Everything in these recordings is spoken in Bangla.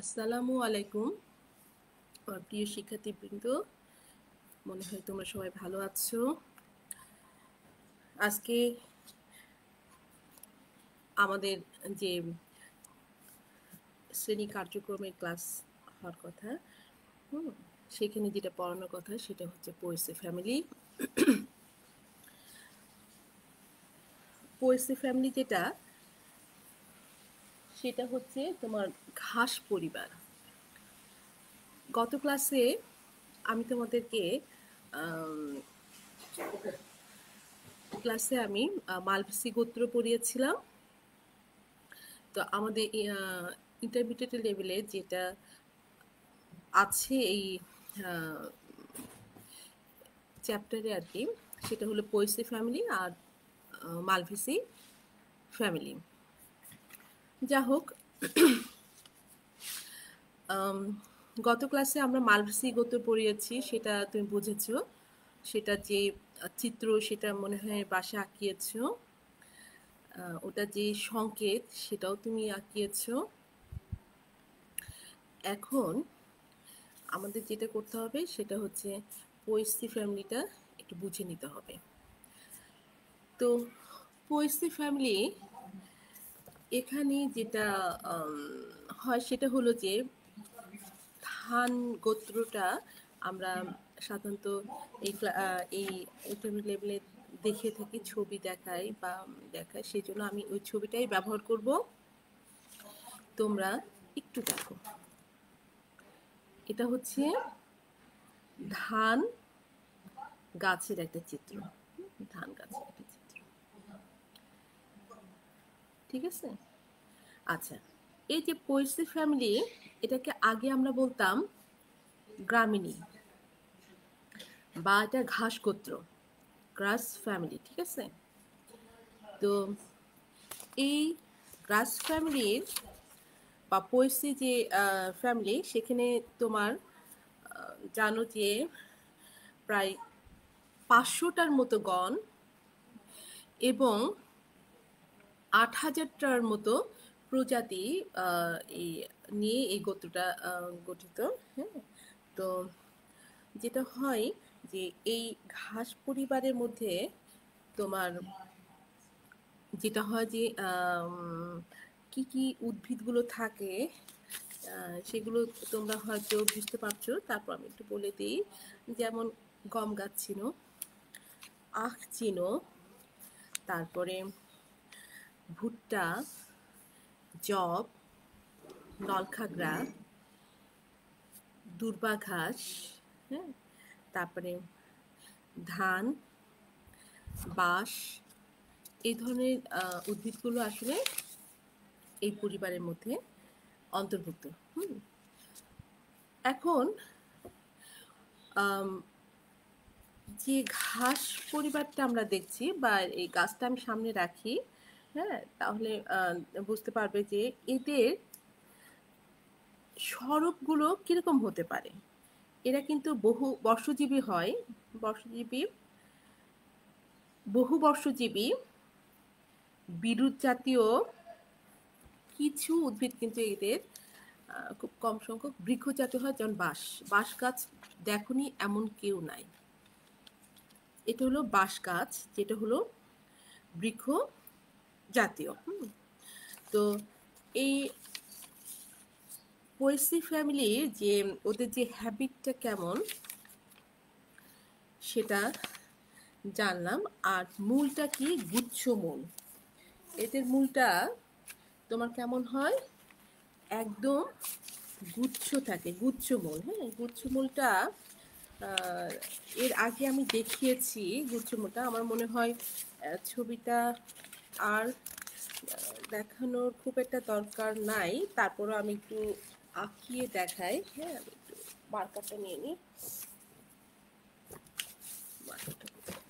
আসসালামু আলাইকুম আমার প্রিয় শিক্ষার্থীবৃন্দ, মনে হয় তোমরা সবাই ভালো আছো। আজকে আমাদের যে শ্রেণী কার্যক্রমের ক্লাস হওয়ার কথা, সেখানে যেটা পড়ানোর কথা সেটা হচ্ছে পোয়েসি ফ্যামিলি। পোয়েসি ফ্যামিলি যেটা, সেটা হচ্ছে তোমার ঘাস পরিবার। গত ক্লাসে আমি তোমাদেরকে মালভেসি গোত্র পড়িয়েছিলাম। তো আমাদের ইন্টারমিডিয়েট লেভেলে যেটা আছে এই চ্যাপ্টারে আর কি, সেটা হলো পোয়েসি ফ্যামিলি আর মালভেসি ফ্যামিলি। যা হোক, গত ক্লাসে আমরা মালভেসি গোত্র পড়িয়েছি, সেটা তুমি বুঝেছো। সেটা যে চিত্র, সেটা মনে হয় বাসায় আঁকিয়েছো। ওটা যে সংকেত, সেটাও তুমি আঁকিয়েছো। এখন আমাদের যেটা করতে হবে সেটা হচ্ছে পোয়েসি ফ্যামিলিটা একটু বুঝে নিতে হবে। তো পোয়েসি ফ্যামিলি এখানে যেটা হয় সেটা হলো যে ধান গোত্রটা আমরা সাধারণত এই ইন্টারমিডিয়েট লেভেলে দেখে থাকি, ছবি দেখায়, সেই জন্য আমি ওই ছবিটাই ব্যবহার করব। তোমরা একটু দেখো, এটা হচ্ছে ধান গাছের একটা চিত্র। ধান গাছের একটা চিত্র, ঠিক আছে? আচ্ছা, এই যে পোয়েসি ফ্যামিলি, এটাকে আগে আমরা বলতাম গ্রামিনী, বা এটা ঘাস গোত্র, গ্রাস ফ্যামিলি, ঠিক আছে? তো এই গ্রাস ফ্যামিলির বা পোয়েসি যে ফ্যামিলি, সেখানে তোমার জানো যে প্রায় 500টার মতো গণ এবং 8,000টার মতো প্রজাতি এই নিয়ে এই গোত্রটা গঠিত। হ্যাঁ, তো যেটা হয় যে এই ঘাস পরিবারের মধ্যে তোমার যেটা হয় যে কি কি উদ্ভিদগুলো থাকে, সেগুলো তোমরা হয়তো বুঝতে পারছো। তারপর আমি একটু বলে দিই, যেমন গম গাছ চিনো, আখ চিনো, তারপরে ভুট্টা, জব, নলখাগড়া, দূর্বা ঘাস, হ্যাঁ, তারপরে ধান, বাঁশ, এই ধরনের উদ্ভিদগুলো আসলে এই পরিবারের মধ্যে অন্তর্ভুক্ত। এখন যে ঘাস পরিবারটা আমরা দেখছি, বা এই গাছটা আমি সামনে রাখি, হ্যাঁ, তাহলে বুঝতে পারবে যে এদের স্বরূপগুলো কিরকম হতে পারে। এরা কিন্তু বহু বর্ষজীবী বিরুৎ জাতীয় কিছু উদ্ভিদ, কিন্তু এদের খুব কম সংখ্যক বৃক্ষ জাতীয় হয়, যেমন বাঁশ গাছ দেখনি এমন কেউ নাই। এটা হলো বাঁশ গাছ, যেটা হলো বৃক্ষ জাতীয়। তো এই পোয়েসি ফ্যামিলির যে ওদের যে হ্যাবিটটা কেমন সেটা জানলাম। আর মূলটা কি? গুচ্ছ মূল। এদের মূলটা তোমার কেমন হয়? একদম গুচ্ছ থাকে, গুচ্ছ মূল। হ্যাঁ, গুচ্ছ মূলটা এর আগে আমি দেখিয়েছি। গুচ্ছ মূলটা আমার মনে হয় ছবিটা আর দেখানোর খুব একটা দরকার নাই, তারপরও আমি একটু আঁকিয়ে দেখাই। হ্যাঁ, আমি একটু মার্কারটা নিয়ে নিই।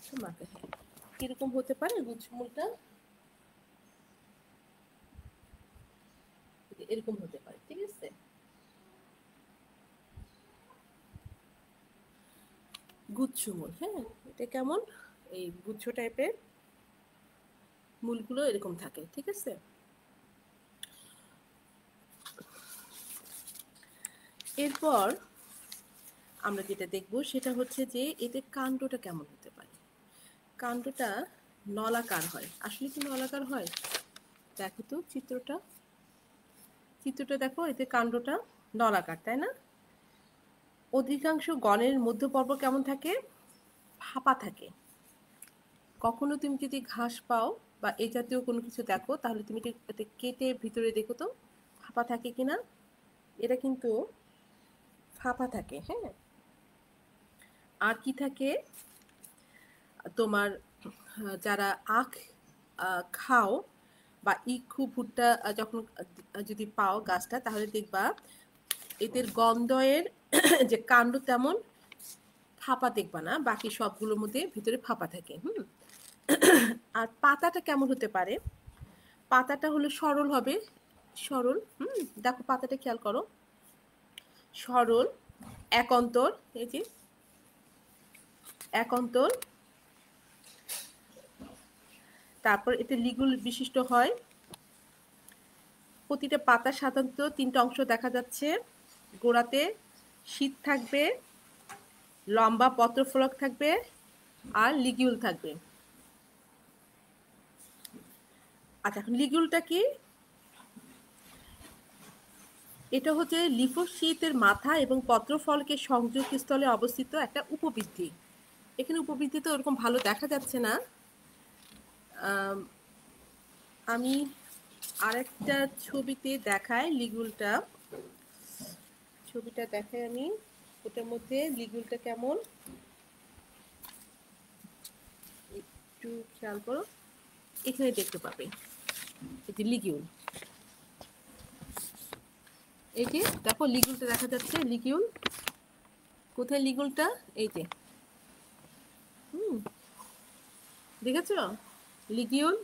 হ্যাঁ, কিরকম হতে পারে গুচ্ছমূলটা? এরকম হতে পারে, ঠিক আছে? গুচ্ছমূল, হ্যাঁ, এটা কেমন? এই গুচ্ছ টাইপের মূলগুলো এরকম থাকে, ঠিক আছে? এরপর আমরা যেটা দেখব সেটা হচ্ছে যে এদের কাণ্ডটা কেমন হতে পারে। কাণ্ডটা নলাকার হয়। আসলে কি নলাকার হয়? দেখো তো চিত্রটা দেখো, এতে কাণ্ডটা নলাকার, তাই না? অধিকাংশ গণের মধ্যপর্ব কেমন থাকে? ফাঁপা থাকে। কখনো তুমি যদি ঘাস পাও বা এই জাতীয় কোনো কিছু দেখো, তাহলে তুমি এটা কেটে ভিতরে দেখো তো ফাঁপা থাকে কিনা। এটা কিন্তু ফাঁপা থাকে। হ্যাঁ, আর কি থাকে তোমার, যারা আখ খাও বা ইক্ষু ভুট্টা যখন যদি পাও গাছটা, তাহলে দেখবা এদের গন্ধের যে কাণ্ড তেমন ফাঁপা দেখবা না, বাকি সবগুলোর মধ্যে ভিতরে ফাঁপা থাকে। আর পাতাটা কেমন হতে পারে? পাতাটা হলো সরল হবে, সরল। দেখো পাতাটা খেয়াল করো, সরল, এক অন্তর, এই যে এক অন্তর। তারপর এতে লিগুল বিশিষ্ট হয়। প্রতিটা পাতা সাধারণত তিনটা অংশ দেখা যাচ্ছে। গোড়াতে শীত থাকবে, লম্বা পত্রফলক থাকবে, আর লিগিউল থাকবে। আচ্ছা, এখন লিগিউলটা কি? এটা হচ্ছে লিফোশীতের মাথা এবং পত্রফলকের সংযোগস্থলে অবস্থিত একটা উপবৃদ্ধি। এখানে উপবৃদ্ধি তো ওরকম ভালো দেখা যাচ্ছে না। আমি আরেকটা ছবিতে দেখাই লিগুলটা, ছবিটা দেখাই আমি, ওটার মধ্যে লিগুলটা কেমন একটু খেয়াল করো। এখানে দেখতে পাবে এই যে লিগিউল, এই যে দেখো লিগুলটা দেখা যাচ্ছে। লিগিউল কোথায়? লিগুলটা এই যে, দেখেছো লিগিউল?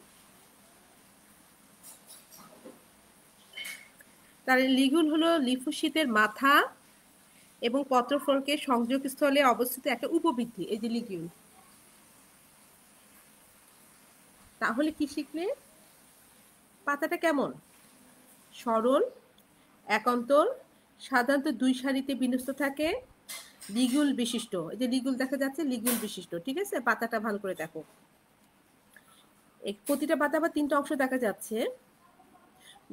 তার লিগুল হলো লিফোশীতের মাথা এবং পত্রফলকের সংযোগস্থলে অবস্থিত একটা উপবৃদ্ধি, এই যে লিগিউল। তাহলে কি শিখলে? পাতাটা কেমন? সরল, এক অন্তর, সাধারণত দুই সারিতে বিন্যস্ত থাকে, লিগুল বিশিষ্ট। এই যে লিগুল দেখা যাচ্ছে, লিগুল বিশিষ্ট। ঠিক আছে, পাতাটা ভালো করে দেখো। প্রতিটা পাতা আবার তিনটা অংশ দেখা যাচ্ছে।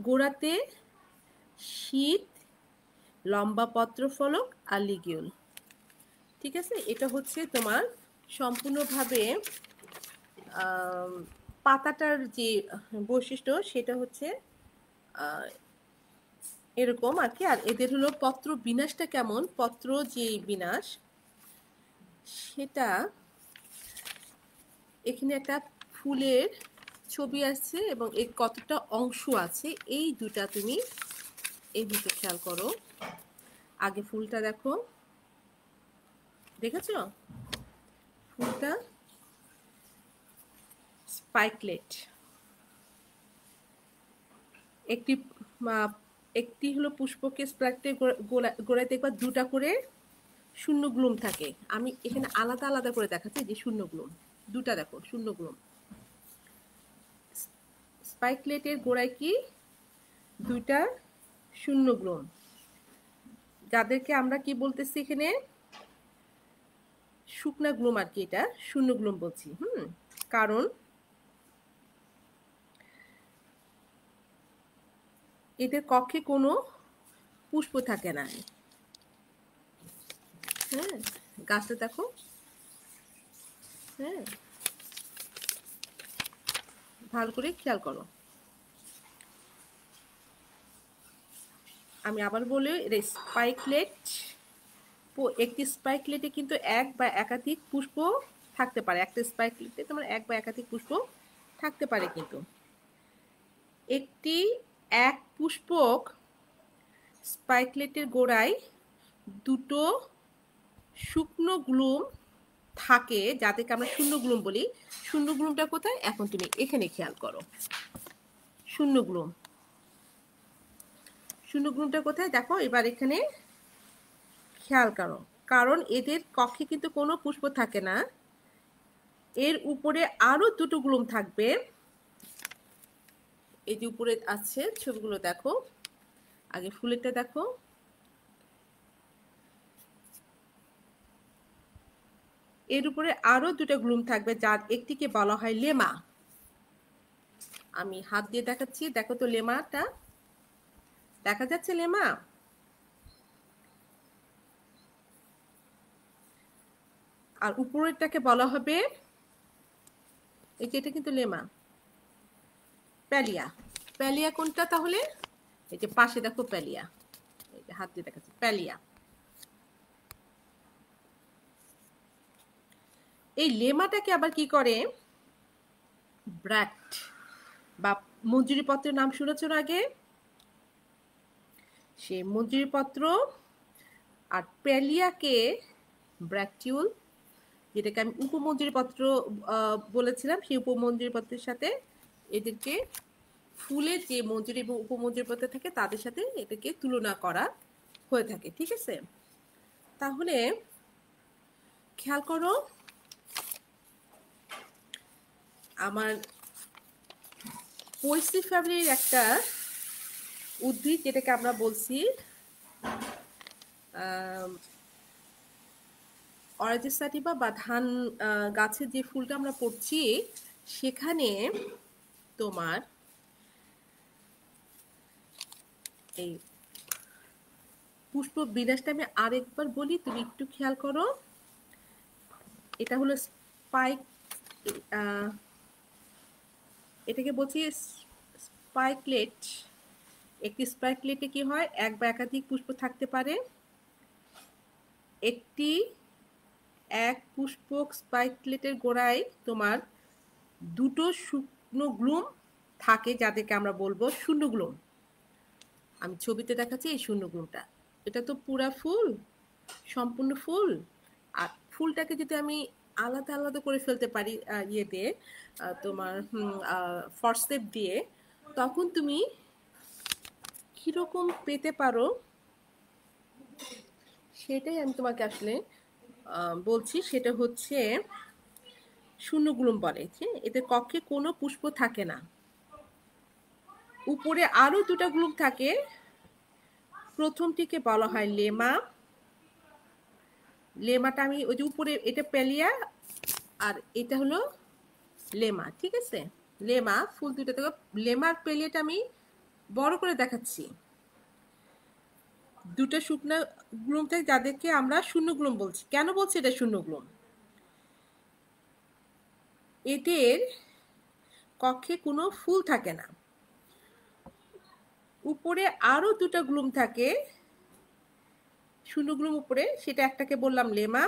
গোড়াতে শীত, লম্বা পত্রফলক আর লিগিউল। ঠিক আছে, এটা হচ্ছে তোমার সম্পূর্ণভাবে পাতাটার যে বৈশিষ্ট্য সেটা হচ্ছে এরকম আর কি। আর এদের হলো পত্র বিন্যাসটা কেমন, পত্র যে বিন্যাস সেটা, এখানে একটা ফুলের ছবি আছে এবং এর কতটা অংশ আছে এই দুটা তুমি এই দুটো খেয়াল করো। আগে ফুলটা দেখো, দেখেছো ফুলটা স্পাইকলেট। একটি একটি হলো পুষ্পকে স্প্রাইকলেটের গোড়ায় দেখবা দুটা করে শূন্য গ্লুম থাকে। আমি এখানে আলাদা আলাদা করে দেখাচ্ছি, যে শূন্য গ্লুম দুটা দেখো, শূন্য গ্লুম। স্পাইকলেটের গোড়ায় কি দুইটা শূন্য গ্লুম, যাদেরকে আমরা কি বলতেছি এখানে শুকনা গ্লুম আর কি, এটা শূন্য গ্লুম বলছি। কারণ এদের কক্ষে কোনো পুষ্প থাকে না। হ্যাঁ, গাছটা দেখো। হ্যাঁ, ভালো করে খেয়াল করো। আমি আবার বলি, স্পাইকলেট, একটি স্পাইকলেটে কিন্তু এক বা একাধিক পুষ্প থাকতে পারে। একটা স্পাইকলেটে তোমার এক বা একাধিক পুষ্প থাকতে পারে, কিন্তু একটি এক পুষ্পক স্পাইকলেটের গোড়ায় দুটো শুকনো গ্লুম থাকে, যাদেরকে আমরা শূন্য গ্লুম বলি। শূন্য গ্লুমটা কোথায়? এখন তুমি এখানে খেয়াল করো, শূন্য গ্লুম, শূন্য গ্লুমটা কোথায় দেখো এবার এখানে খেয়াল করো। কারণ এদের কক্ষে কিন্তু কোনো পুষ্প থাকে না, এর উপরে আরো দুটো গ্লুম থাকবে। এই যে উপরে আছে ছবিগুলো দেখো, আগে ফুলেরটা দেখো, এর উপরে আরো দুটো গ্লুম থাকবে, যার একটিকে বলা হয় লেমা। আমি হাত দিয়ে দেখাচ্ছি, দেখো তো লেমাটা দেখা যাচ্ছে? লেমা। আর উপরেরটাকে বলা হবে, এই যে এটা কিন্তু লেমা। প্যালিয়া। প্যালিয়া কোনটা তাহলে? এই যে পাশে দেখো প্যালিয়া, এই যে হাত দিয়ে দেখাচ্ছি, প্যালিয়া। এই লেমাটাকে আবার কি করে, ব্র্যাক্ট বা মঞ্জুরিপত্রের নাম শুনেছো আগে? সে মঞ্জুরিপত্র আর প্যালিয়াকে ব্র্যাকটিউল, যেটাকে আমি উপমঞ্জুরিপত্র বলেছিলাম, সেই উপমঞ্জুরিপত্রের সাথে এদেরকে ফুলের যে মঞ্জুরি এবং উপমঞ্জুরিপত্র থাকে তাদের সাথে এটাকে তুলনা করা হয়ে থাকে। ঠিক আছে, তাহলে খেয়াল করো, আমার পয়েসি ফ্যামিলির একটা উদ্ভিদ যেটাকে আমরা বলছি অরেঞ্জ সাটিভা বা ধান গাছের যে ফুলটা আমরা পড়ছি, সেখানে তোমার এই পুষ্প বিন্যাসটা আমি আরেকবার বলি, তুমি একটু খেয়াল করো। এটা হলো স্পাইক, এটাকে বলছি স্পাইকলেট। একটি স্পাইকলেটে কি হয়, এক বা একাধিক পুষ্প থাকতে পারে। একটি এক পুষ্পক স্পাইকলেটের গোড়ায় তোমার দুটো শুকনো গ্লুম থাকে, যাদেরকে আমরা বলবো শূন্য গ্লুম। আমি ছবিতে দেখাচ্ছি এই শূন্য গ্লুমটা। এটা তো পুরা ফুল, সম্পূর্ণ ফুল। আর ফুলটাকে যদি আমি আলাদা আলাদা করে ফেলতে পারি ইয়ে দিয়ে, তোমার ফরসেপ দিয়ে, তখন তুমি কিরকম পেতে পারো সেটাই আমি তোমাকে আসলে বলছি। সেটা হচ্ছে শূন্য গ্লুম বলে। এতে কক্ষে কোনো পুষ্প থাকে না, উপরে আরো দুটো গ্লুম থাকে। প্রথমটিকে বলা হয় লেমা। লেমাটা আমি ওই যে উপরে, এটা প্যালিয়া আর এটা হলো লেমা। ঠিক আছে, লেমা ফুল দুটো থেকে। লেমার প্যালিয়াটা আমি বড় করে দেখাচ্ছি। দুটো শুকনো গ্লুম থাকে, যাদেরকে আমরা শূন্য গ্লুম বলছি। কেন বলছি এটা শূন্য গ্লুম? এদের কক্ষে কোনো ফুল থাকে না, উপরে আরো দুটো গ্লুম থাকে শূন্য গ্লুম উপরে। সেটা একটাকে বললাম লেমা,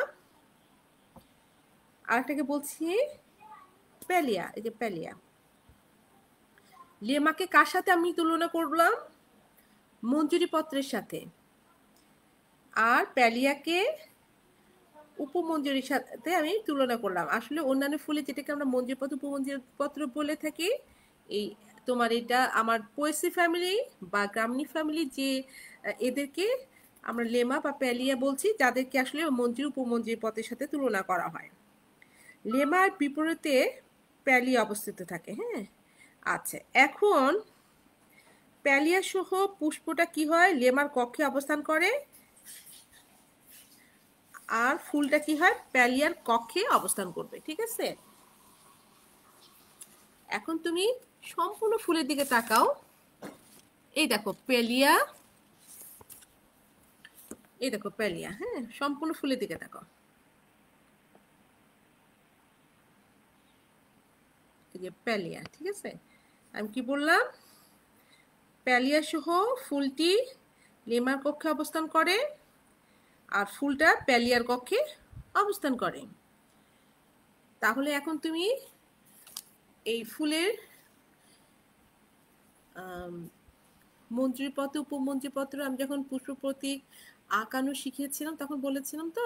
আর একটাকে বলছি প্যালিয়া। এই যে প্যালিয়া। লেমাকে কার সাথে আমি তুলনা করলাম? মঞ্জুরিপত্রের সাথে। আর প্যালিয়াকে উপমঞ্জুরির সাথে আমি তুলনা করলাম। আসলে অন্যান্য ফুলে যেটাকে আমরা মঞ্জুরিপত্র উপমঞ্জুরিপত্র বলে থাকি, এই তোমার এটা আমার পোয়েসি ফ্যামিলি বা গ্রামনি ফ্যামিলি, যে এদেরকে আমরা লেমা বা প্যালিয়া বলছি, যাদেরকে আসলে মঞ্জুরি উপমঞ্জুরি পথের সাথে তুলনা করা হয়। লেমার বিপরীতে প্যালিয়া অবস্থিত থাকে। হ্যাঁ, আচ্ছা, এখন প্যালিয়া সহ পুষ্পটা কি হয়, লেমার কক্ষে অবস্থান করে, আর ফুলটা কি হয়, প্যালিয়ার কক্ষে অবস্থান করবে। ঠিক আছে, এখন তুমি সম্পূর্ণ ফুলের দিকে তাকাও। এই দেখো প্যালিয়া, এই দেখো প্যালিয়া। হ্যাঁ, সম্পূর্ণ ফুলের দিকে তাকাও। এই যে প্যালিয়া। ঠিক আছে, আমি কি বললাম, প্যালিয়া সহ ফুলটি লেমার কক্ষে অবস্থান করে, আর ফুলটা প্যালিয়ার কক্ষে অবস্থান করে। তাহলে এখন তুমি এই ফুলের মঞ্জুরিপত্র উপমঞ্জুরিপত্র, আমি যখন পুষ্প প্রতীক আঁকানো শিখিয়েছিলাম তখন বলেছিলাম তো,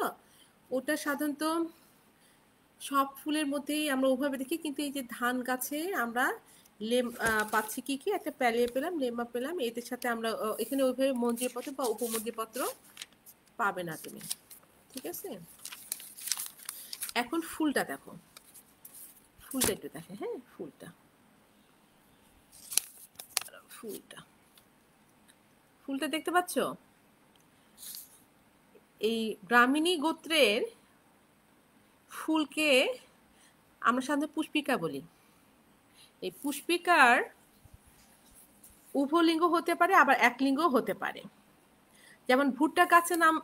ওটা সাধারণত সব ফুলের মধ্যেই আমরা ওভাবে দেখি, কিন্তু এই যে ধান গাছে আমরা পাচ্ছি কি কি, একটা প্যালিয়া পেলাম, লেমা পেলাম, এদের সাথে আমরা এখানে ওইভাবে মঞ্জুরিপত্র বা উপমঞ্জুরিপত্র পাবে না তুমি। ঠিক আছে, এখন ফুলটা দেখো, ফুলটা একটু দেখে। হ্যাঁ, ফুলটা ফুলটা ফুলটা দেখতে পাচ্ছ? এই গ্রামিনী গোত্রের ফুলকে আমরা সাধারণত পুষ্পিকা বলি। এই পুষ্পিকার উভলিঙ্গ হতে পারে, আবার একলিঙ্গও হতে পারে। যেমন ভুট্টা গাছের নাম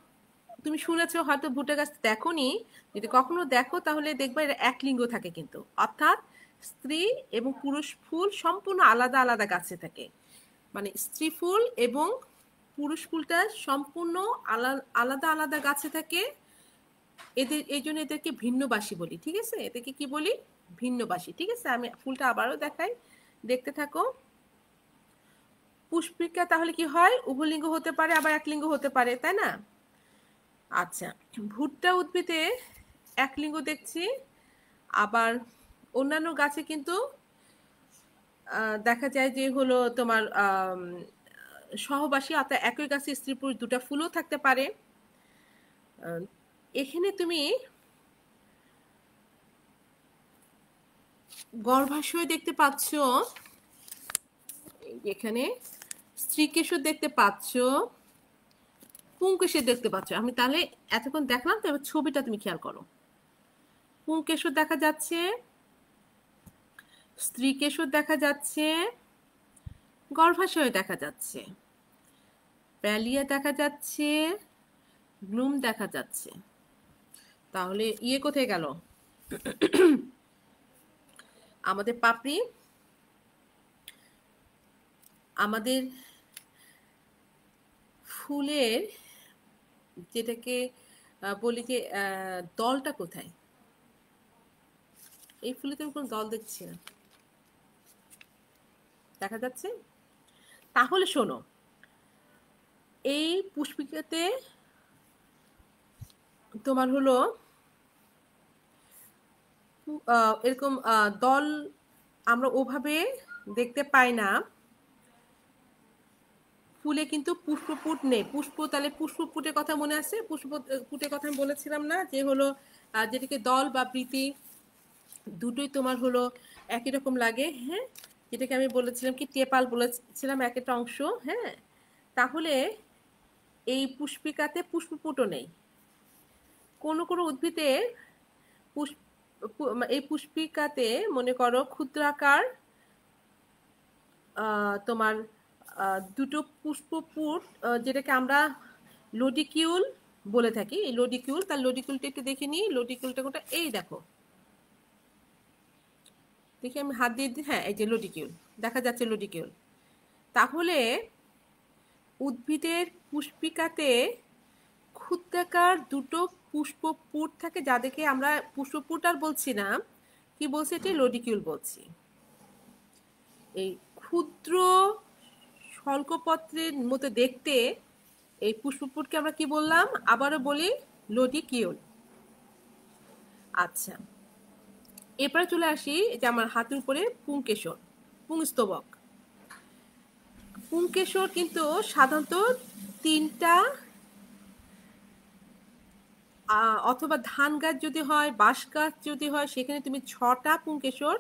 তুমি শুনেছো, হয়তো ভুট্টা গাছ দেখোনি, যদি কখনো দেখো তাহলে দেখবে এটা একলিঙ্গ থাকে, কিন্তু অর্থাৎ স্ত্রী এবং পুরুষ ফুল সম্পূর্ণ আলাদা আলাদা গাছে থাকে। মানে স্ত্রী ফুল এবং পুরুষ ফুলটা সম্পূর্ণ আলাদা আলাদা গাছে থাকে। এদের এই জন্য এদেরকে ভিন্নবাসী বলি। ঠিক আছে, এদেরকে কি বলি? ভিন্নবাসী। ঠিক আছে, আমি ফুলটা আবারও দেখাই, দেখতে থাকো। পুষ্পিকা তাহলে কি হয়? উভলিঙ্গ হতে পারে, আবার একলিঙ্গ হতে পারে, তাই না? আচ্ছা, ভুট্টা উদ্ভিদে একলিঙ্গ দেখছি, আবার অন্যান্য গাছে কিন্তু দেখা যায় যে হলো তোমার সহবাসী, অর্থাৎ একই গাছে স্ত্রী পুরুষ দুটা ফুলও থাকতে পারে। এখানে তুমি গর্ভাশয় দেখতে পাচ্ছ, এখানে স্ত্রী কেশর দেখতে পাচ্ছ, পুংকেশর দেখতে পাচ্ছ। আমি তাহলে এতক্ষণ দেখলাম, তো এবার ছবিটা তুমি খেয়াল করো। পুংকেশর দেখা যাচ্ছে, স্ত্রী কেশর দেখা যাচ্ছে, গর্ভাশয় দেখা যাচ্ছে, প্যালিয়া দেখা যাচ্ছে, গ্লুম দেখা যাচ্ছে। তাহলে ইয়ে কোথায় গেল? আমাদের পাপড়ি, আমাদের ফুলের যেটাকে বলি যে দলটা কোথায়? এই ফুলে তো কোনো দল দেখছি না, দেখা যাচ্ছে? তাহলে শোনো, এই পুষ্পিকাতে তোমার হলো এরকম দল আমরা ওভাবে দেখতে পাই না। ফুলে কিন্তু পুষ্পপুট নেই। তাহলে পুষ্পপুটের কথা মনে আছে? পুষ্পপুটের কথা আমি বলেছিলাম না, যে হলো যেটাকে দল বা বৃতি দুটোই তোমার হলো একই রকম লাগে। হ্যাঁ, যেটাকে আমি বলেছিলাম কি টেপাল বলেছিলাম, এক একটা অংশ। হ্যাঁ, তাহলে এই পুষ্পিকাতে পুষ্পপুটও নেই। কোনো কোনো উদ্ভিদে এই পুষ্পিকাতে মনে করো ক্ষুদ্রাকার তোমার দুটো পুষ্পপুট, যেটাকে আমরা লোডিকিউল বলে থাকি। এই লোডিকিউল, তার লোডিকিউলটা একটু দেখে নিই। লোডিকিউলটা কোনটা? এই দেখো, দেখি আমি হাত দিয়ে দিই। হ্যাঁ, এই যে লোডিকিউল দেখা যাচ্ছে, লোডিকিউল। তাহলে উদ্ভিদের পুষ্পিকাতে ক্ষুদ্রাকার দুটো পুষ্পপুট থাকে, যাদেরকে আমরা পুষ্পপুট আর বলছি না, কি বলছি? এটি লোডিকিউল বলছি। এই ক্ষুদ্র শল্কপত্রের মতো দেখতে এই পুষ্পপুটকে আমরা কি বললাম? আবারও বলি, লোডিকিউল। আচ্ছা, এরপরে চলে আসি যে আমার হাতের উপরে পুংকেশর, পুংস্তবক। পুংকেশর কিন্তু সাধারণত তিনটা, অথবা ধান গাছ যদি হয়, বাঁশ গাছ যদি হয়, সেখানে তুমি 6টা পুংকেশর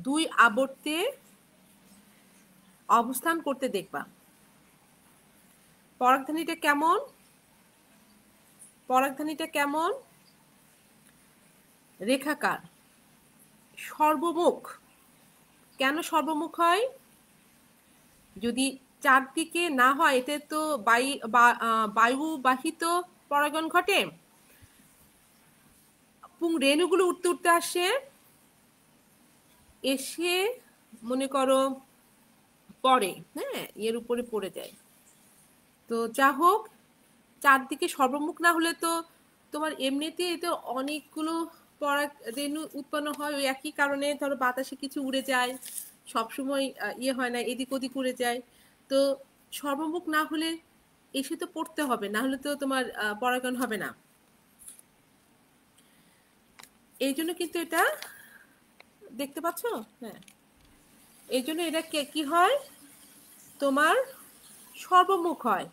2 আবর্তে অবস্থান করতে দেখবা। পরাগধানীটা কেমন? পরাগধানীটা কেমন? রেখাকার, সর্বমুখ। কেন সর্বমুখ হয়? যদি চারদিকে না হয়, এতে তো বায়ুবাহিত পরাগণ ঘটে। পুং রেণুগুলো উঠতে উঠতে আসে, এসে মনে করো পড়ে, হ্যাঁ, এর উপরে পড়ে যায়। তো যা হোক, চারদিকে সর্বমুখ না হলে তো তোমার এমনিতেই তো অনেকগুলো পরাগ রেণু উৎপন্ন হয়। ওই একই কারণে ধরো বাতাসে কিছু উড়ে যায়, সবসময় ইয়ে হয় না, এদিক ওদিক উড়ে যায়। তো সর্বমুখ না হলে এসে তো পড়তে হবে, না হলে তো তোমার পরাগায়ন হবে না। এই জন্য কিন্তু এটা দেখতে পাচ্ছ। হ্যাঁ, এই জন্য এটা কি হয়? তোমার সর্বমুখ হয়,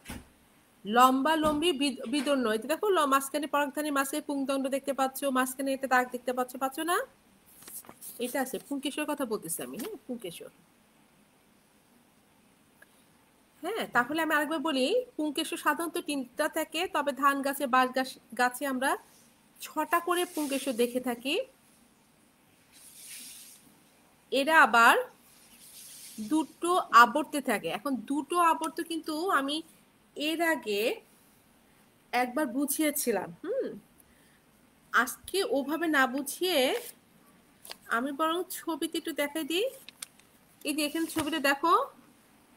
লম্বা লম্বি বিদর্ণ। এটা দেখো, মাঝখানে পরাগধানীর মাঝখানে পুংদণ্ড দেখতে পাচ্ছ, মাঝখানে একটা দাগ দেখতে পাচ্ছ না? এটা আছে, পুংকেশর কথা বলতেছি আমি। হ্যাঁ, পুংকেশর। হ্যাঁ, তাহলে আমি আরেকবার বলি, পুংকেশর সাধারণত তিনটা থাকে, তবে ধান গাছে, বাঁশ গাছে আমরা 6টা করে পুংকেশর দেখে থাকি। এরা আবার দুটো আবর্তে থাকে। এখন দুটো আবর্ত কিন্তু আমি এর আগে একবার বুঝিয়েছিলাম। আজকে ওভাবে না বুঝিয়ে আমি বরং ছবিতে একটু দেখাই দিই। এই যে এখানে ছবিটা দেখো,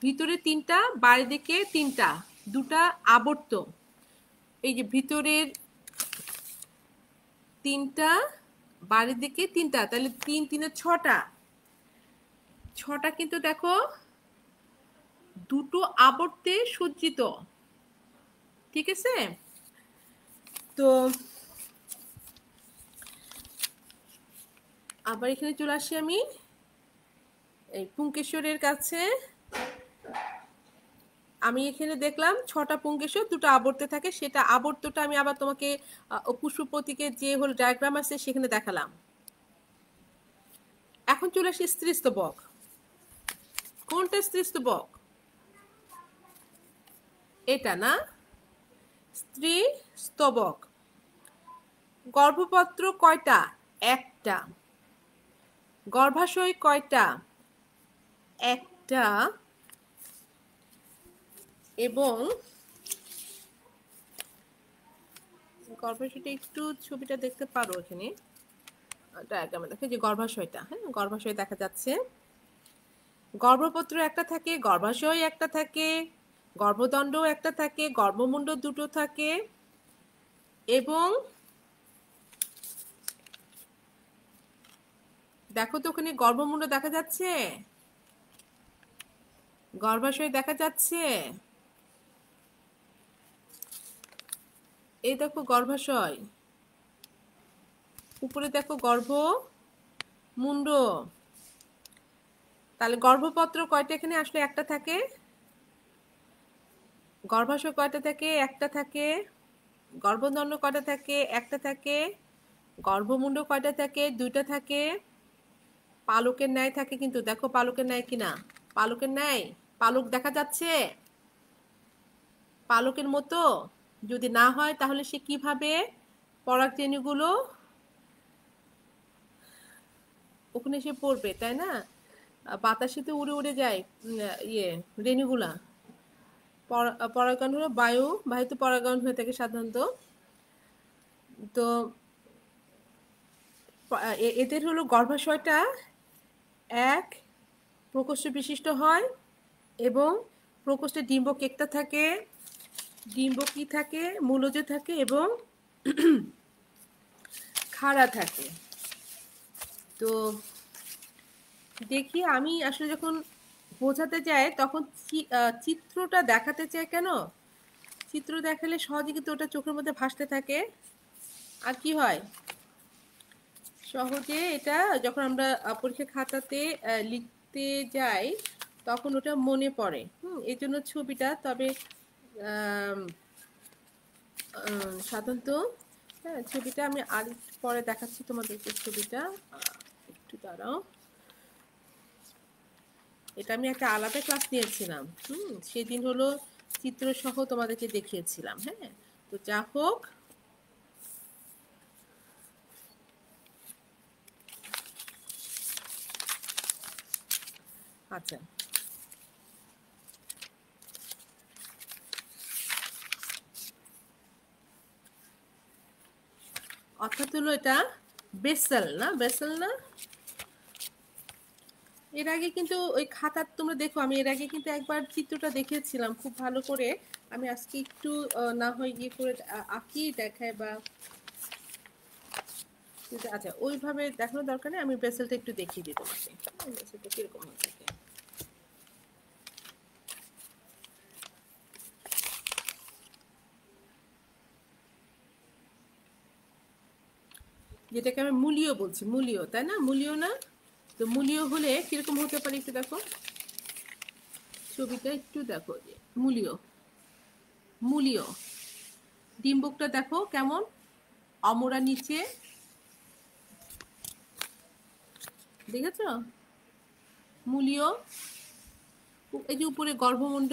ভিতরে 3টা, বাইরে দিকে 3টা, দুটা আবর্ত। এই যে ভিতরের 3টা, বাইরের দিকে 3টা, তাহলে 3 3 6টা। 6টা কিন্তু দেখো দুটো আবর্তে সজ্জিত, ঠিক আছে? তো আবার এখানে চলে আসি আমি এই পুংকেশরের কাছে। আমি এখানে দেখলাম 6টা পুংকেশর, দুটো আবর্তে থাকে। সেটা আবর্তটা আমি আবার তোমাকে পুষ্প প্রতীকের যে হল ডায়াগ্রাম আছে সেখানে দেখালাম। এখন চলে আসি স্ত্রীস্তবক। কোনটা স্ত্রীস্তবক? এটা না, স্ত্রীস্তবক। গর্ভপত্র কয়টা? একটা। গর্ভাশয় কয়টা? একটা। এবং গর্ভাশয়টা একটু ছবিটা দেখতে পারো এখানে ডায়াগ্রামে দেখো, যে গর্ভাশয়টা, হ্যাঁ গর্ভাশয় দেখা যাচ্ছে। গর্ভপত্র একটা থাকে, গর্ভাশয় একটা থাকে, গর্ভদণ্ড একটা থাকে, গর্ভমুণ্ড দুটো থাকে। এবং দেখো তো ওখানে গর্ভমুণ্ড দেখা যাচ্ছে, গর্ভাশয় দেখা যাচ্ছে। এই দেখো গর্ভাশয়, উপরে দেখো গর্ভমুণ্ড। তাহলে গর্ভপত্র কয়টা এখানে আসলে? একটা থাকে। গর্ভাশয় কয়টা থাকে? একটা থাকে। গর্ভদণ্ড কয়টা থাকে? একটা থাকে। গর্ভমুণ্ড কয়টা থাকে? দুইটা থাকে। পালকের ন্যায় থাকে, কিন্তু দেখো পালকের ন্যায় কিনা। পালকের ন্যায়, পালক দেখা যাচ্ছে পালকের মতো? যদি না হয় তাহলে সে কিভাবে পরাগরেণুগুলো ওখানে এসে পড়বে, তাই না? বাতাসে তো উড়ে উড়ে যায় ইয়ে রেণুগুলা। পরাগায়ন হলো বায়ুতে পরাগায়ন হয়ে থাকে সাধারণত। তো এদের হলো গর্ভাশয়টা এক প্রকোষ্ঠ বিশিষ্ট হয়, এবং প্রকোষ্ঠে ডিম্বক একটা থাকে, ডিম্বকী থাকে, মূলজ থাকে এবং খাড়া থাকে। তো দেখি আমি আসলে যখন বোঝাতে যাই তখন চিত্রটা দেখাতে চাই। কেন? চিত্র দেখালে সহজে কিন্তু ওটা চোখের মধ্যে ভাসতে থাকে। আর কি হয়, সহজে এটা যখন আমরা পরীক্ষা খাতাতে লিখতে যাই তখন ওটা মনে পড়ে। এই জন্য ছবিটা, তবে সাধারণত হ্যাঁ ছবিটা আমি আর পরে দেখাচ্ছি তোমাদেরকে। ছবিটা একটু দাঁড়াও, এটা আমি একটা আলাদা ক্লাস নিয়েছিলাম। সেদিন হলো চিত্র সহ তোমাদেরকে দেখিয়েছিলাম। হ্যাঁ, তো যা হোক, আচ্ছা অর্থাৎ হলো এটা বেসেল না, বেসেল না। এর আগে কিন্তু ওই খাতা তোমরা দেখো, আমি এর আগে কিন্তু একবার চিত্রটা দেখিয়েছিলাম খুব ভালো করে। আমি আজকে একটু না হয় ইয়ে করে আঁকি দেখায় বা, আচ্ছা ওইভাবে দেখানোর দরকার নেই, আমি বেসেলটা একটু দেখিয়ে দিই তোমাকে। বেসেলটা কিরকম হয়ে থাকে। যেটাকে আমি মূলীয় বলছি, মূলীয়, তাই না? মূলীয় না? তো মূলীয় হলে কিরকম হতে পারে একটু দেখো, ছবিটা একটু দেখো। যে মূলীয়, মূলীয় ডিম্বকটা দেখো কেমন অমরা নিচে, দেখেছ? মূলীয়, এই যে উপরে গর্ভমুণ্ড।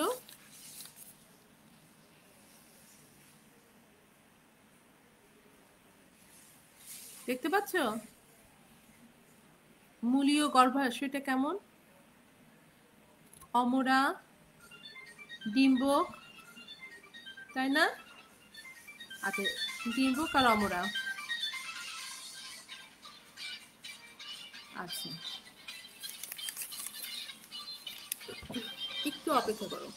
দেখতে পাচ্ছ মূলীয় গর্ভাশয়টা কেমন, অমরা, ডিম্বক, তাই না? আচ্ছা, ডিম্বক আর অমরা। আচ্ছা, একটু অপেক্ষা করো।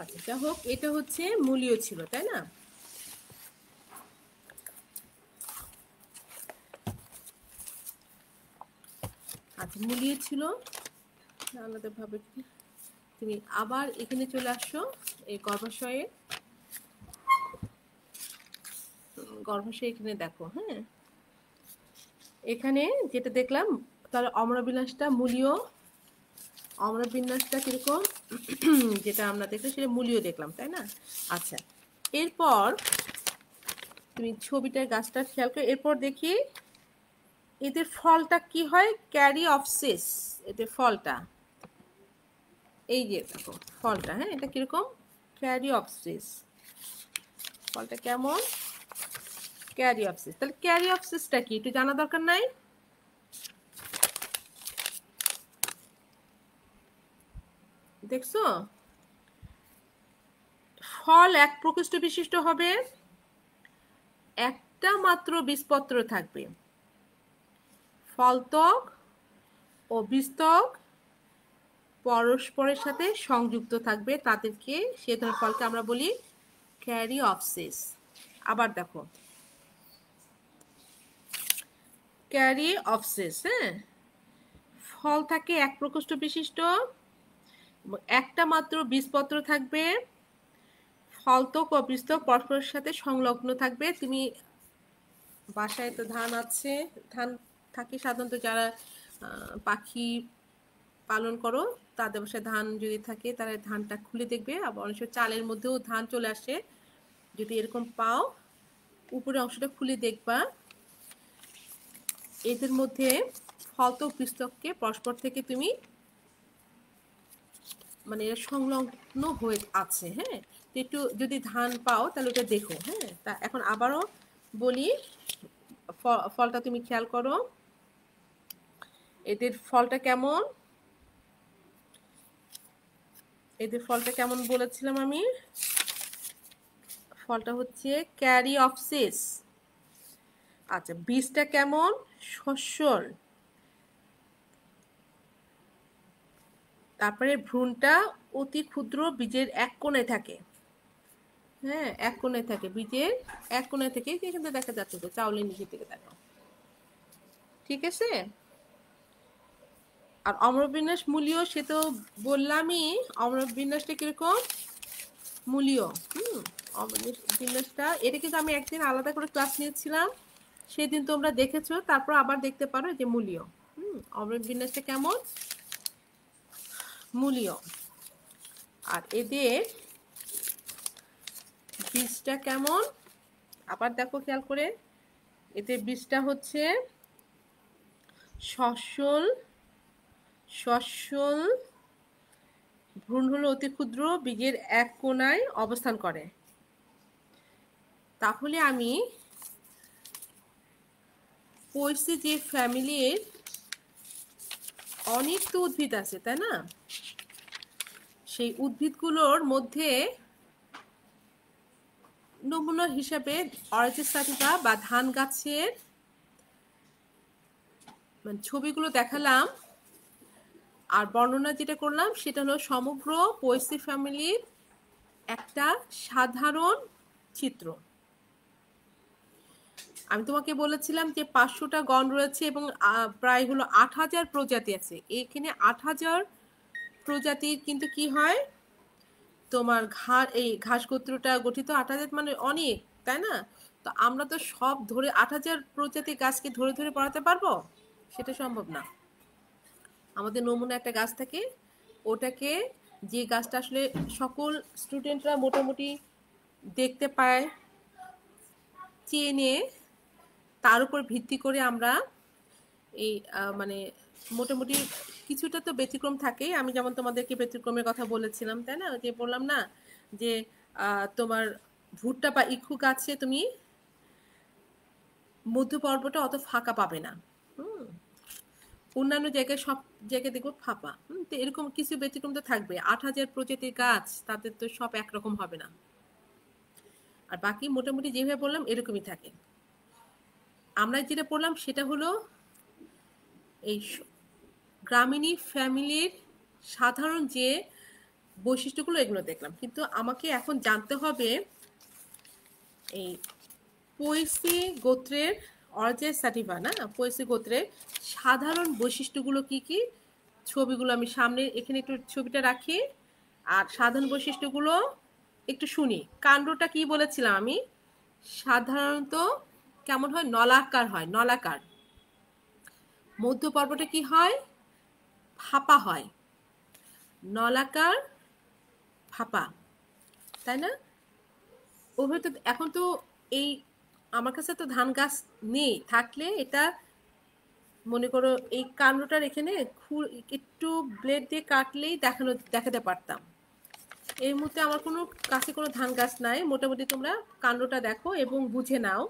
আচ্ছা, যা হোক, এটা হচ্ছে মূলীয় ছিল, তাই না? আচ্ছা, মূলীয় ছিল আলাদাভাবে। তুমি আবার এখানে চলে আসো, এই গর্ভাশয়ে। গর্ভাশয় এখানে দেখো, হ্যাঁ, এখানে যেটা দেখলাম, তাহলে অমরাবিন্যাসটা মূলীয়, অমরাবিন্যাসটা কিরকম যেটা আমরা দেখলাম সেটা মূলীয় দেখলাম, তাই না? আচ্ছা, এরপর তুমি ছবিটার গাছটা খেয়াল করে এরপর দেখি এদের ফলটা কি হয়, ক্যারিঅপসিস। এদের ফলটা এই যে দেখো ফলটা, হ্যাঁ, এটা কিরকম, ক্যারিঅপসিস। ফলটা কেমন, ক্যারিঅপসিস। তাহলে ক্যারিঅপসিসটা কি একটু জানা দরকার নাই? দেখছো, ফল এক প্রকোষ্ঠ বিশিষ্ট হবে, একটা মাত্র বীজপত্র থাকবে, ফলত্বক ও বীজত্বক পরস্পরের সাথে সংযুক্ত থাকবে, তাদেরকে সে ধরনের ফলকে আমরা বলি ক্যারিঅপসিস। আবার দেখো ক্যারিঅপসিস, হ্যাঁ, ফল থাকে এক প্রকোষ্ঠ বিশিষ্ট, একটা মাত্র বীজপত্র থাকবে, ফলত্বক ও বীজত্বক পরস্পরের সাথে সংলগ্ন থাকবে। তুমি বাসায় তো ধান আছে, ধান থাকে সাধারণত, যারা পাখি পালন করো তাদের বাসায় ধান যদি থাকে তারা ধানটা খুলে দেখবে। আবার অনেক সময় চালের মধ্যেও ধান চলে আসে, যদি এরকম পাও উপরের অংশটা খুলে দেখবা, এদের মধ্যে ফলত্বক বীজত্বককে পরস্পর থেকে তুমি মানে এরা সংলগ্ন হয়ে আছে, হ্যাঁ। তো একটু যদি ধান পাও তাহলে ওটা দেখো, হ্যাঁ। তা এখন আবারও বলি, ফলটা তুমি খেয়াল করো, এদের ফলটা কেমন, এদের ফলটা কেমন বলেছিলাম আমি, ফলটা হচ্ছে ক্যারিঅপসিস। আচ্ছা, বীজটা কেমন, শস্যল। তারপরে ভ্রূণটা অতি ক্ষুদ্র, বীজের এক কোণে থাকে, হ্যাঁ, এক কোণে থাকে, বীজের এক কোণে থেকে, এখানে দেখা যাচ্ছে তো চাউলের নিচে থেকে দেখো, ঠিক আছে। আর অমরবিন্যাস মূলীয়, সে তো বললামই, অমরবিন্যাসটা কিরকম, মূলীয়। অমরবিন্যাসটা এটা কিন্তু আমি একদিন আলাদা করে ক্লাস নিয়েছিলাম, সেদিন তোমরা দেখেছো, তারপর আবার দেখতে পারো যে মূলীয়। অমরবিন্যাসটা কেমন, মূলীয়। আর এদের বীজটা কেমন, আবার দেখো খেয়াল করে, এদের বীজটা হচ্ছে সস্যল, সস্যল, ভ্রূণ হলো অতি ক্ষুদ্র, বীজের এক কোণায় অবস্থান করে। তাহলে আমি পড়ছি যে ফ্যামিলির অনেক তো উদ্ভিদ আছে, তাই না? সেই উদ্ভিদগুলোর মধ্যে নমুনা হিসাবে অরেঞ্জ সাটিকা বা ধান গাছের মানে ছবিগুলো দেখালাম, আর বর্ণনা যেটা করলাম সেটা হলো সমগ্র পয়েসি ফ্যামিলির একটা সাধারণ চিত্র। আমি তোমাকে বলেছিলাম যে 500টা গণ রয়েছে এবং প্রায় হলো 8000 প্রজাতি আছে। এখানে 8000 প্রজাতির কিন্তু কি হয়, তোমার এই ঘাস গোত্রটা গঠিত 8000 মানে অনেক, তাই না? তো আমরা তো সব ধরে 8000 প্রজাতির গাছকে ধরে ধরে পড়াতে পারবো, সেটা সম্ভব না। আমাদের নমুনা একটা গাছ থাকে, ওটাকে, যে গাছটা আসলে সকল স্টুডেন্টরা মোটামুটি দেখতে পায়, চেনে, তার উপর ভিত্তি করে আমরা এই মানে মোটামুটি কিছুটা তো ব্যতিক্রম থাকেই। আমি যেমন তোমাদেরকে ব্যতিক্রমের কথা বলেছিলাম, তাই না? যে বললাম না যে তোমার ভুট্টা বা ইক্ষু গাছে তুমি মধ্য পর্বটা অত ফাঁকা পাবে না। হুম, অন্যান্য জায়গায় সব জায়গায় দেখবো ফাঁপা। তো এরকম কিছু ব্যতিক্রম তো থাকবে। 8,000 প্রজাতির গাছ, তাদের তো সব একরকম হবে না। আর বাকি মোটামুটি যেভাবে বললাম এরকমই থাকে। আমরা যেটা পড়লাম সেটা হলো এই গ্রামিনী ফ্যামিলির সাধারণ যে বৈশিষ্ট্যগুলো, এগুলো দেখলাম। কিন্তু আমাকে এখন জানতে হবে এই পোয়েসি গোত্রের অর্জে সাটিভা, না পোয়েসি গোত্রের সাধারণ বৈশিষ্ট্যগুলো কি কি। ছবিগুলো আমি সামনে এখানে একটু ছবিটা রাখি, আর সাধারণ বৈশিষ্ট্যগুলো একটু শুনি। কাণ্ডটা কি বলেছিলাম আমি? সাধারণত কেমন হয়? নলাকার হয়, নলাকার। মধ্য পর্বটা কি হয়? ফাঁপা হয়, নলাকার ফাঁপা, তাই না? ওভাবে তো এখন তো এই আমার কাছে তো ধান গাছ নেই, থাকলে এটা মনে করো এই কাণ্ডটার এখানে একটু ব্লেড দিয়ে কাটলেই দেখাতে পারতাম। এই মুহূর্তে আমার কোনো কাছে কোনো ধান গাছ নাই। মোটামুটি তোমরা কাণ্ডটা দেখো এবং বুঝে নাও।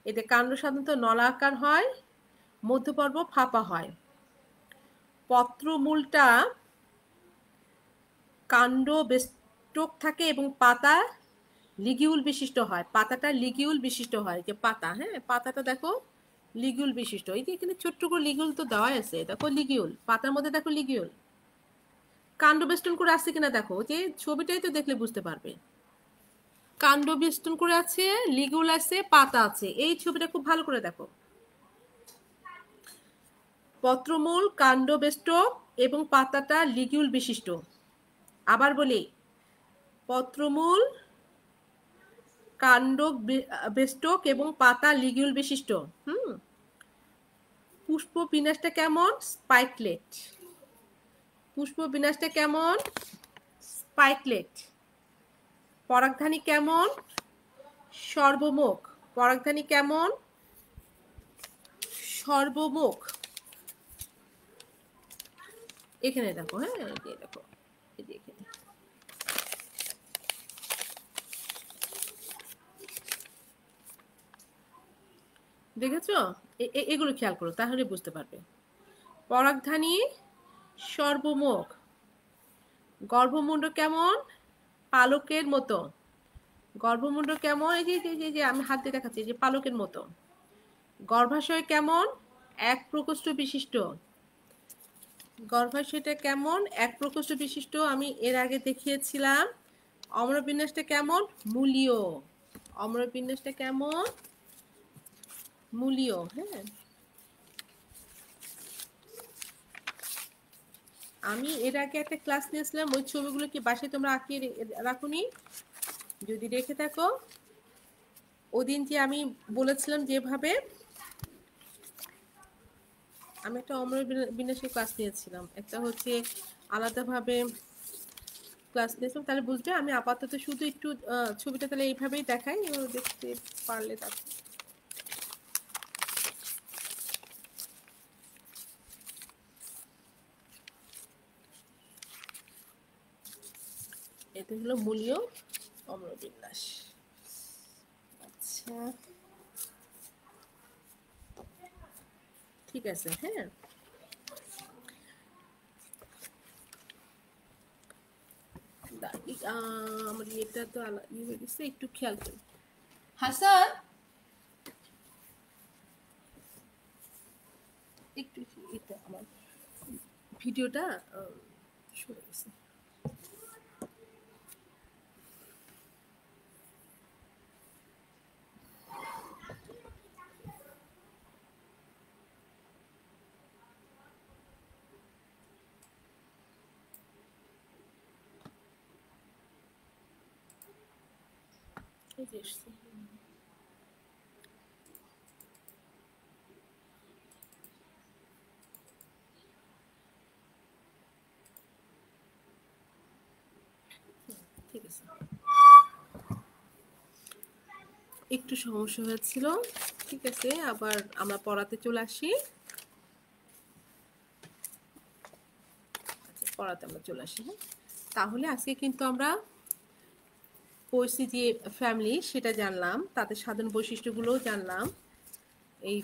এতে কাণ্ড সাধারণত নলাকার হয়, মধ্যপর্ব ফাঁপা হয়। পত্রমূলটা কাণ্ড বেষ্টক থাকে এবং পাতা লিগিউল বিশিষ্ট হয়। পাতাটা লিগিউল বিশিষ্ট হয়, যে পাতা, হ্যাঁ পাতাটা দেখো লিগিউল বিশিষ্ট। এই যে এখানে ছোট্ট করে লিগিউল তো দেওয়া আছে, দেখো লিগিউল, পাতার মধ্যে দেখো লিগিউল। কাণ্ড বেষ্টন করে আছে কিনা দেখো, যে ছবিটাই তো দেখলে বুঝতে পারবে। কাণ্ড বেষ্টন করে আছে, লিগিউল আছে, পাতা আছে। এই ছবিটা খুব ভালো করে দেখো। পত্রমূল কাণ্ড বেষ্টক এবং পাতাটা লিগিউল বিশিষ্ট। আবার বলি, পত্রমূল কাণ্ড বেষ্টক এবং পাতা লিগিউল বিশিষ্ট। পুষ্প বিন্যাসটা কেমন? স্পাইকলেট। পুষ্প বিন্যাসটা কেমন? স্পাইকলেট। পরাগধানী কেমন? সর্বমুখ। পরাগধানী কেমন? সর্বমুখ। এখানে দেখো, হ্যাঁ দেখো, এখানে দেখেছ? এগুলো খেয়াল করো, তাহলে বুঝতে পারবে। পরাগধানী সর্বমুখ। গর্ভমুণ্ড কেমন? পালকের মতো। গর্ভমুণ্ড কেমন? এই যে আমি হাত দিয়ে দেখাচ্ছি, যে পালকের মতো। গর্ভাশয় কেমন? এক প্রকোষ্ঠ বিশিষ্ট। গর্ভাশয়টা কেমন? এক প্রকোষ্ঠ বিশিষ্ট। আমি এর আগে দেখিয়েছিলাম। অম্রবিন্যাসটা কেমন? মূলীয়। অম্রবিন্যাসটা কেমন? মূলীয়। হ্যাঁ, আমি এর আগে একটা ক্লাস নিয়েছিলাম, ওই ছবিগুলো কি বাসায় তোমরা আঁকিয়ে রাখুনি? যদি রেখে থাকো, ওদিন যে আমি বলেছিলাম যেভাবে, আমি একটা অম্র বিন্যাসের ক্লাস নিয়েছিলাম, একটা হচ্ছে আলাদাভাবে ক্লাস নিয়েছিলাম, তাহলে বুঝবে। আমি আপাতত শুধু একটু ছবিটা তাহলে এইভাবেই দেখাই, দেখতে পারলে তাকে। এটা হলো মূলীয় অম্রবিন্যাস। আচ্ছা, ঠিক আছে। হ্যাঁ, আমার এটা তো ইয়ে হয়ে গেছে, একটু খেয়াল করি। হাসান, একটু এটা আমার ভিডিওটা সরে গেছে। এই যে এসছে। ঠিক আছে, একটু সমস্যা হয়েছিল। ঠিক আছে, আবার আমরা পড়াতে চলে আসি। পড়াতে আমরা চলে আসি। হ্যাঁ, তাহলে আজকে কিন্তু আমরা পরিস্থিতি ফ্যামিলি সেটা জানলাম, তাদের সাধারণ বৈশিষ্ট্যগুলোও জানলাম। এই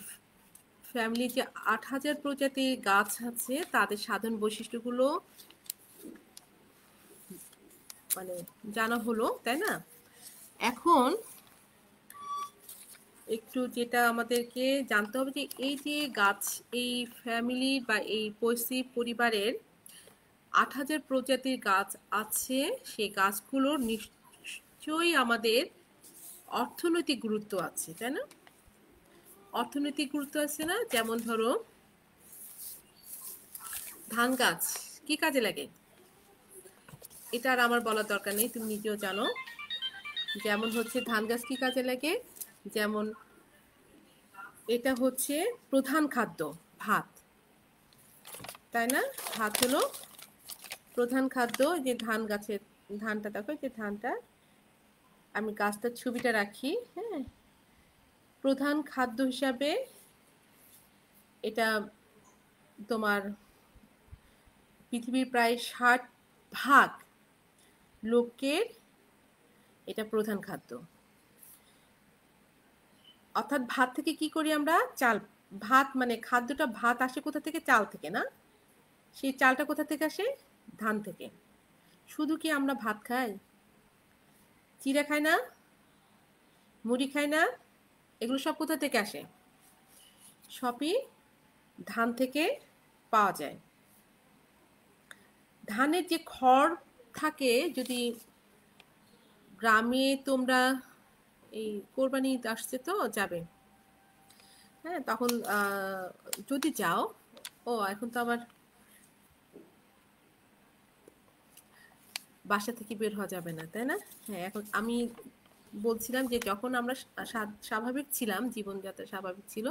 ফ্যামিলি যে ৮,০০০ প্রজাতির গাছ আছে তাদের সাধারণ বৈশিষ্ট্যগুলো মানে জানা হলো, তাই না? এখন একটু যেটা আমাদেরকে জানতে হবে যে এই যে গাছ, এই ফ্যামিলি বা এই পরিবারের ৮,০০০ প্রজাতির গাছ আছে, সেই গাছগুলোর নিশ্চয়ই আমাদের অর্থনৈতিক গুরুত্ব আছে, তাই না? অর্থনৈতিক গুরুত্ব আছে না? যেমন ধরো ধান গাছ কি কাজে লাগে, এটা আর আমার বলার দরকার নেই, তুমি নিজেও জানো। যেমন হচ্ছে ধান গাছ কি কাজে লাগে, যেমন এটা হচ্ছে প্রধান খাদ্য, ভাত, তাই না? ভাত হলো প্রধান খাদ্য। যে ধান গাছের ধানটা দেখো, যে ধানটা, আমি গাছটার ছবিটা রাখি, হ্যাঁ, প্রধান খাদ্য হিসাবে এটা তোমার পৃথিবীর প্রায় ৬০% লোকের এটা প্রধান খাদ্য। অর্থাৎ ভাত থেকে কি করি আমরা, চাল, ভাত মানে খাদ্যটা, ভাত আসে কোথা থেকে, চাল থেকে না? সেই চালটা কোথা থেকে আসে, ধান থেকে। শুধু কি আমরা ভাত খাই, চিড়া খাই না, মুড়ি খাই না, এগুলো সব কোথা থেকে আসে, সবই ধান থেকে পাওয়া যায়। ধানের যে খড় থাকে, যদি গ্রামে তোমরা, এই কোরবানি আসছে তো, যাবে, হ্যাঁ, তখন যদি যাও, ও এখন তো আবার বাসা থেকে বের হওয়া যাবে না, তাই না? হ্যাঁ, এখন আমি বলছিলাম যে যখন আমরা স্বাভাবিক ছিলাম, জীবনযাত্রা স্বাভাবিক ছিল,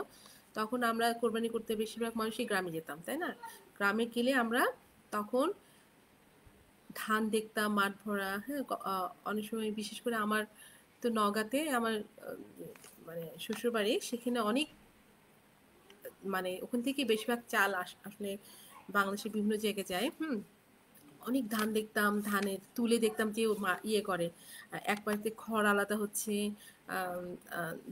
তখন আমরা কোরবানি করতে বেশিরভাগ মানুষই গ্রামে যেতাম, তাই না? গ্রামে গেলে আমরা তখন ধান দেখতাম মাঠ ভরা, হ্যাঁ, অনেক সময় বিশেষ করে আমার তো নওগাঁতে আমার মানে শ্বশুর বাড়ি, সেখানে অনেক মানে ওখান থেকে বেশিরভাগ চাল আসলে বাংলাদেশের বিভিন্ন জায়গায় যায়। অনেক ধান দেখতাম, ধানের তুলে দেখতাম যে ইয়ে করে, এক পাশে খড় আলাদা হচ্ছে,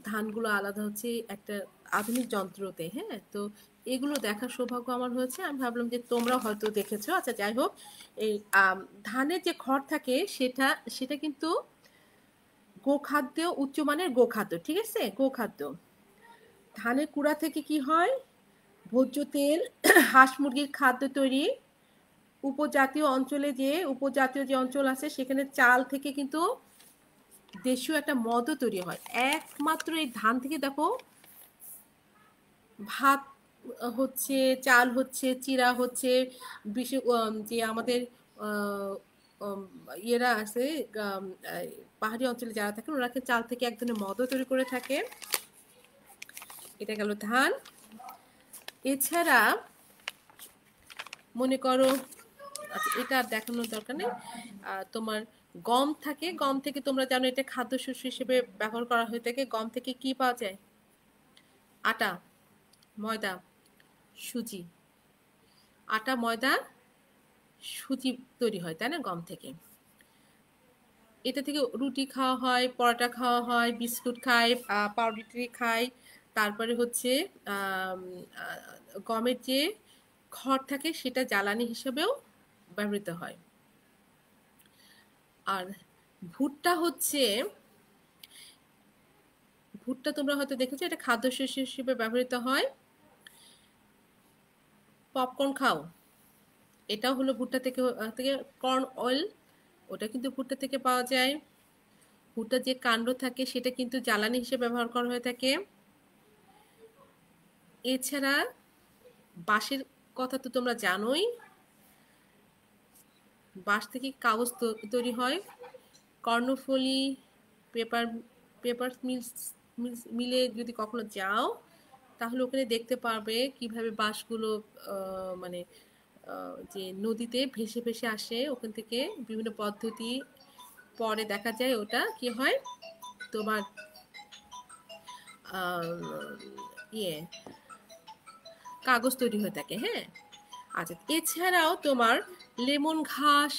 ধানগুলো আলাদা হচ্ছে একটা আধুনিক যন্ত্রতে, হ্যাঁ। তো এগুলো দেখার সৌভাগ্য আমার হয়েছে, আমি ভাবলাম যে তোমরা হয়তো দেখেছো। আচ্ছা, যাই হোক, এই ধানের যে খড় থাকে সেটা সেটা কিন্তু গোখাদ্য, উচ্চমানের গোখাদ্য, ঠিক আছে, গোখাদ্য। ধানের কুড়া থেকে কি হয়, ভোজ্য তেল, হাঁস মুরগির খাদ্য তৈরি। উপজাতীয় যে অঞ্চল আছে সেখানে চাল থেকে কিন্তু দেশীয় একটা মদও তৈরি হয়। একমাত্র এই ধান থেকে দেখো ভাত হচ্ছে, চাল হচ্ছে, চিড়া হচ্ছে। যে আমাদের ইয়েরা আছে, পাহাড়ি অঞ্চলে যারা থাকেন, ওরা চাল থেকে এক ধরনের মদও তৈরি করে থাকে। এটা গেল ধান। এছাড়া মনে করো, আচ্ছা এটা দেখানোর দরকার নেই, তোমার গম থাকে, গম থেকে তোমরা জানো এটা খাদ্যশস্য হিসেবে ব্যবহার করা হয়ে থাকে। গম থেকে কি পাওয়া যায়, আটা, ময়দা, সুজি। আটা, ময়দা, সুজি তৈরি হয়, তাই না, গম থেকে। এটা থেকে রুটি খাওয়া হয়, পরোটা খাওয়া হয়, বিস্কুট খাই, পাউরুটি খাই। তারপরে হচ্ছে গমের যে খড় থাকে সেটা জ্বালানি হিসেবেও ব্যবহৃত হয়। আর ভুট্টা হচ্ছে, ভুট্টা তোমরা হয়তো দেখেছো, এটা খাদ্যশস্য হিসেবে ব্যবহৃত হয়। পপকর্ন খাও, এটাও হলো ভুট্টা থেকে থেকে কর্ন অয়েল, ওটা কিন্তু ভুট্টা থেকে পাওয়া যায়। ভুট্টার যে কাণ্ড থাকে সেটা কিন্তু জ্বালানি হিসেবে ব্যবহার করা হয়ে থাকে। এছাড়া বাঁশের কথা তো তোমরা জানোই, বাঁশ থেকে কাগজ তৈরি হয়। কর্ণফুলী পেপার পেপার মিলে যদি কখনো যাও, তাহলে ওখানে দেখতে পারবে কিভাবে বাঁশগুলো মানে যে নদীতে ভেসে ভেসে আসে, ওখান থেকে বিভিন্ন পদ্ধতি পরে দেখা যায় ওটা কি হয়, তোমার ইয়ে কাগজ তৈরি হয়ে থাকে, হ্যাঁ। আচ্ছা, এছাড়াও তোমার লেমন ঘাস,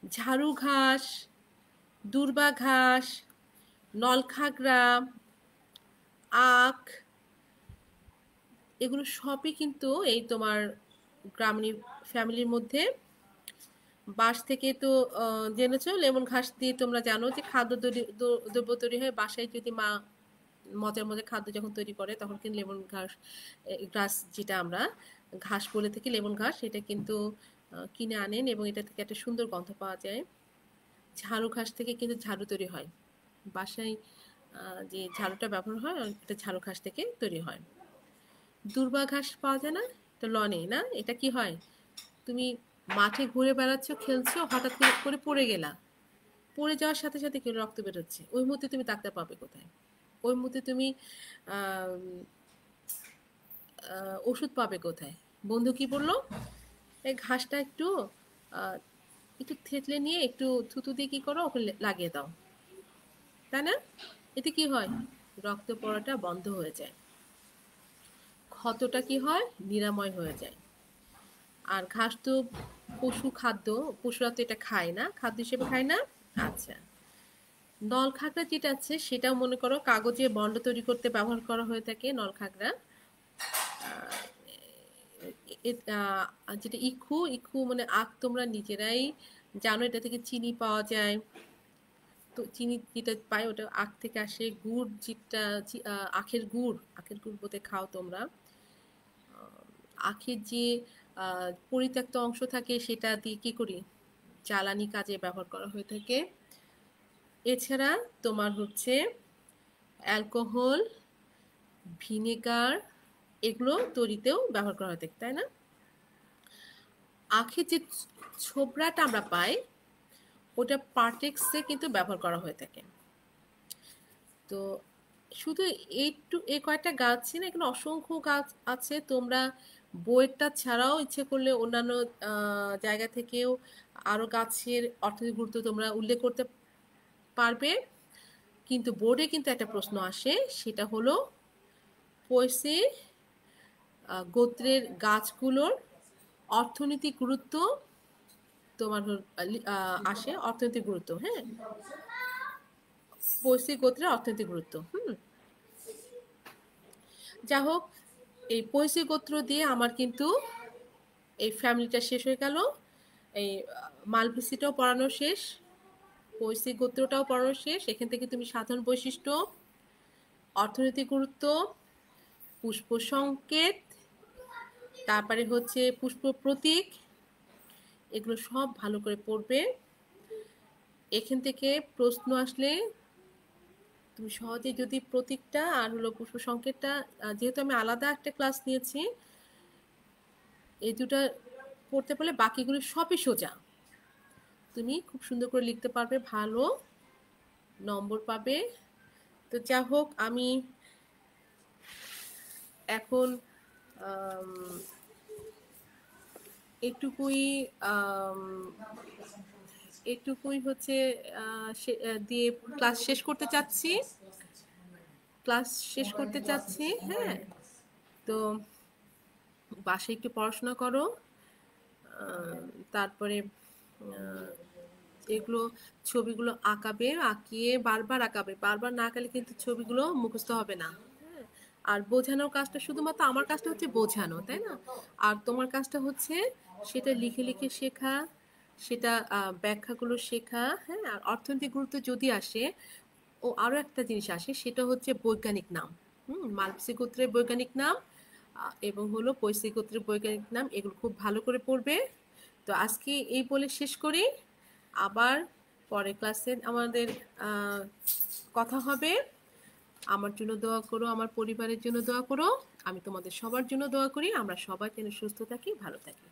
ঝাড়ু ঘাস, দূর্বা ঘাস, নলখাগড়া, আখ, এগুলো সবই কিন্তু এই তোমার গ্রামীণ ফ্যামিলির মধ্যে। বাঁশ থেকে তো জেনেছো, লেমন ঘাস দিয়ে তোমরা জানো যে খাদ্য দ্রব্য তৈরি হয়। বাসায় যদি মা মজার মজার খাদ্য যখন তৈরি করে তখন কিন্তু লেমন ঘাস যেটা আমরা ঘাস বলে থাকি, লেমন ঘাস, এটা কিন্তু কিনে আনেন এবং এটা থেকে একটা সুন্দর গন্ধ পাওয়া যায়। ঝাড়ু ঘাস থেকে কিন্তু ঝাড়ু তৈরি হয়। বাসায় যে ঝাড়ুটা ব্যবহার হয় এটা ঝাড়ু ঘাস থেকে তৈরি হয়। দূর্বা ঘাস পাওয়া যায় না, এটা লনে না, এটা কি হয়, তুমি মাঠে ঘুরে বেড়াচ্ছ, খেলছো, হঠাৎ করে পড়ে গেলা, পড়ে যাওয়ার সাথে সাথে কি রক্ত বেরোচ্ছে, ওই মুহূর্তে তুমি ডাক্তার পাবে কোথায়? ওই মুহূর্তে তুমি ওষুধ পাবে কোথায়? বন্ধু কি বললো, এই ঘাসটা একটু একটু থেতলে নিয়ে একটু থুতু দিয়ে কি করো, ওকে লাগিয়ে দাও, তাই না? এতে কি হয়, রক্ত পড়াটা বন্ধ হয়ে যায়, ক্ষতটা কি হয়, নিরাময় হয়ে যায়। আর ঘাস তো পশু খাদ্য, পশুরা তো এটা খায় না, খাদ্য হিসেবে খায় না। আচ্ছা, নলখাগড়া যেটা আছে সেটাও মনে করো কাগজে বন্ড তৈরি করতে ব্যবহার করা হয়ে থাকে নলখাগড়া। যেটা ইক্ষু, ইক্ষু মানে আখ, তোমরা নিজেরাই জানো এটা থেকে চিনি পাওয়া যায়। তো চিনি যেটা পাই ওটা আখ থেকে আসে। গুড় যেটা আখের গুড়, আখের গুড় বোধে খাও তোমরা। আখের যে পরিত্যক্ত অংশ থাকে সেটা দিয়ে কি করি, জ্বালানি কাজে ব্যবহার করা হয়ে থাকে। এছাড়া তোমার হচ্ছে অ্যালকোহল, ভিনেগার, এগুলো তৈরিতেও ব্যবহার করা হয়ে থাকে, তাই না? আখের যে ছোবড়াটা আমরা পাই ওটা পার্টেক্সে কিন্তু ব্যবহার করা হয়ে থাকে। তো শুধু এই কয়েকটা গাছ না, এখানে অসংখ্য গাছ আছে। তোমরা বইয়েরটা ছাড়াও ইচ্ছে করলে অন্যান্য জায়গা থেকেও আরো গাছের অর্থনৈতিক গুরুত্ব তোমরা উল্লেখ করতে পারবে। কিন্তু বোর্ডে কিন্তু একটা প্রশ্ন আসে, সেটা হলো পয়সে গোত্রের গাছগুলোর অর্থনৈতিক গুরুত্ব তোমার আসে, অর্থনৈতিক গুরুত্ব, হ্যাঁ, পয়সে গোত্রের অর্থনৈতিক গুরুত্ব। যা হোক, এই পয়সে গোত্র দিয়ে আমার কিন্তু এই ফ্যামিলিটা শেষ হয়ে গেল। এই মালভূসিটাও পড়ানো শেষ, পয়সে গোত্রটাও পড়ানো শেষ। এখান থেকে তুমি সাধারণ বৈশিষ্ট্য, অর্থনৈতিক গুরুত্ব, পুষ্প সংকেত, তারপরে হচ্ছে পুষ্প প্রতীক, এগুলো সব ভালো করে পড়বে। এখান থেকে প্রশ্ন আসলে তুমি সহজে যদি প্রতীকটা আর হলো পুষ্প সংকেতটা, যেহেতু আমি আলাদা একটা ক্লাস নিয়েছি, এই দুটা পড়তে পারলে বাকিগুলো সবই সোজা, তুমি খুব সুন্দর করে লিখতে পারবে, ভালো নম্বর পাবে। তো যা হোক, আমি এখন এটুকুই হচ্ছে দিয়ে ক্লাস শেষ করতে চাচ্ছি। হ্যাঁ, তো বাসায় একটু পড়াশোনা করো। তারপরে এগুলো ছবিগুলো আঁকিয়ে বারবার আঁকাবে, বারবার না আঁকালে কিন্তু ছবিগুলো মুখস্থ হবে না। হ্যাঁ, আর বোঝানোর কাজটা শুধুমাত্র আমার কাজটা হচ্ছে বোঝানো, তাই না? আর তোমার কাজটা হচ্ছে সেটা লিখে লিখে শেখা, সেটা ব্যাখ্যাগুলো শেখা। হ্যাঁ, আর অর্থনৈতিক গুরুত্ব যদি আসে, ও আরো একটা জিনিস আসে, সেটা হচ্ছে বৈজ্ঞানিক নাম। মালভূসি গোত্রের বৈজ্ঞানিক নাম এবং হলো পয়সি গোত্রের বৈজ্ঞানিক নাম, এগুলো খুব ভালো করে পড়বে। তো আজকে এই বলে শেষ করি, আবার পরের ক্লাসে আমাদের কথা হবে। আমার জন্য দোয়া করো, আমার পরিবারের জন্য দোয়া করো, আমি তোমাদের সবার জন্য দোয়া করি, আমরা সবাই যেন সুস্থ থাকি, ভালো থাকি।